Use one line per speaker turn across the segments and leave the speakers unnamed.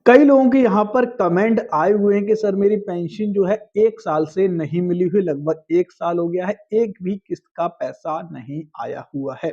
कई लोगों के यहाँ पर कमेंट आए हुए हैं कि सर मेरी पेंशन जो है 1 साल से नहीं मिली हुई, लगभग 1 साल हो गया है, एक भी किस्त का पैसा नहीं आया हुआ है।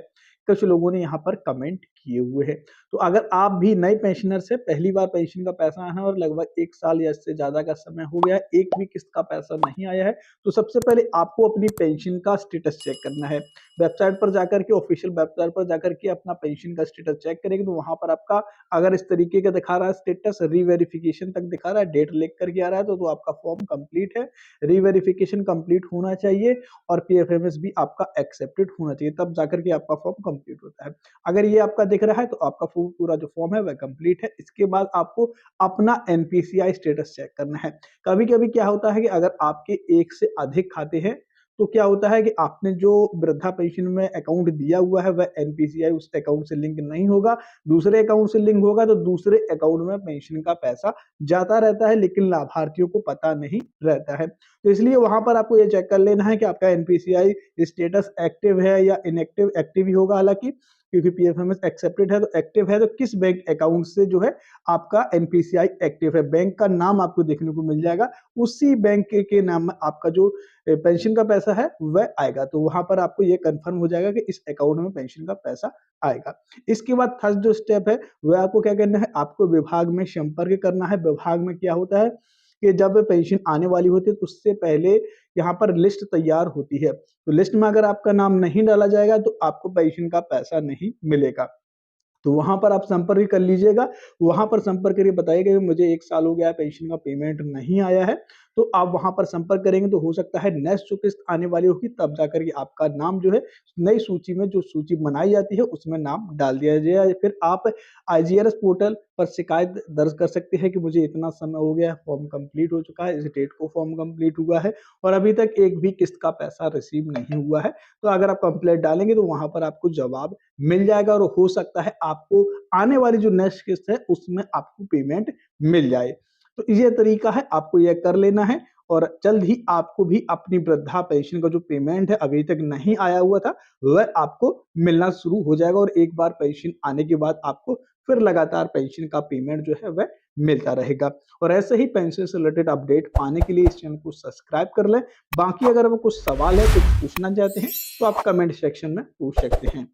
कुछ लोगों ने यहाँ पर कमेंट किए हुए हैं। तो अगर आप भी नए पेंशनर से पहली बार पेंशन का पैसा आना है और लगभग 1 साल या इससे ज़्यादा का समय हो गया है, एक भी किस्त का पैसा नहीं आया है, तो सबसे पहले आपको अपनी पेंशन का स्टेटस चेक करना है। वेबसाइट पर जाकर के ऑफिशियल वेबसाइट पर जाकर के अपना पेंशन का स्टेटस चेक करेंगे तो वहाँ पर आपका अगर इस तरीके का दिखा रहा है स्टेटस रीवेरिफिकेशन तक दिखा रहा है, डेट लिख करके आ रहा है तो आपका फॉर्म कंप्लीट है। रीवेरिफिकेशन कंप्लीट होना चाहिए और पीएफएमएस भी आपका एक्सेप्टेड होना चाहिए, तब जाकर के आपका फॉर्म कंप्लीट होता है। अगर ये आपका दिख रहा है तो आपका पूरा जो फॉर्म है वह कंप्लीट है। इसके बाद आपको अपना एनपीसीआई स्टेटस चेक करना है। कभी कभी क्या होता है कि अगर आपके एक से अधिक खाते हैं तो क्या होता है कि आपने जो वृद्धा पेंशन में अकाउंट दिया हुआ है वह एनपीसीआई उस अकाउंट से लिंक नहीं होगा, दूसरे अकाउंट से लिंक होगा तो दूसरे अकाउंट में पेंशन का पैसा जाता रहता है, लेकिन लाभार्थियों को पता नहीं रहता है। तो इसलिए वहां पर आपको ये चेक कर लेना है कि आपका एनपीसीआई स्टेटस एक्टिव है या इनएक्टिव। एक्टिव ही होगा हालांकि, क्योंकि पीएफएमएस एक्सेप्टेड है तो एक्टिव है। तो किस बैंक अकाउंट से जो है आपका एनपीसीआई एक्टिव है, बैंक का नाम आपको देखने को मिल जाएगा, उसी बैंक के नाम में आपका जो पेंशन का पैसा है वह आएगा। तो वहां पर आपको ये कंफर्म हो जाएगा कि इस अकाउंट में पेंशन का पैसा आएगा। इसके बाद थर्ड जो स्टेप है वह आपको क्या करना है, आपको विभाग में संपर्क करना है। विभाग में क्या होता है कि जब पेंशन आने वाली होती है तो उससे पहले यहाँ पर लिस्ट तैयार होती है। तो लिस्ट में अगर आपका नाम नहीं डाला जाएगा तो आपको पेंशन का पैसा नहीं मिलेगा। तो वहां पर आप संपर्क कर लीजिएगा। वहां पर संपर्क करके बताइएगा कि मुझे 1 साल हो गया है, पेंशन का पेमेंट नहीं आया है। तो आप वहां पर संपर्क करेंगे तो हो सकता है नेक्स्ट जो किस्त आने वाली होगी तब जाकर के आपका नाम जो है नई सूची में, जो सूची बनाई जाती है उसमें नाम डाल दिया जाए। या फिर आप आईजीआरएस पोर्टल पर शिकायत दर्ज कर सकते हैं कि मुझे इतना समय हो गया है, फॉर्म कंप्लीट हो चुका है, इस डेट को फॉर्म कंप्लीट हुआ है और अभी तक एक भी किस्त का पैसा रिसीव नहीं हुआ है। तो अगर आप कंप्लेंट डालेंगे तो वहां पर आपको जवाब मिल जाएगा और हो सकता है आपको आने वाली जो नेक्स्ट किस्त है उसमें आपको पेमेंट मिल जाए। तो ये तरीका है, आपको यह कर लेना है और जल्द ही आपको भी अपनी वृद्धा पेंशन का जो पेमेंट है अभी तक नहीं आया हुआ था वह आपको मिलना शुरू हो जाएगा और एक बार पेंशन आने के बाद आपको फिर लगातार पेंशन का पेमेंट जो है वह मिलता रहेगा। और ऐसे ही पेंशन से रिलेटेड अपडेट पाने के लिए इस चैनल को सब्सक्राइब कर लें। बाकी अगर वो कुछ सवाल है, कुछ पूछना चाहते हैं तो आप कमेंट सेक्शन में पूछ सकते हैं।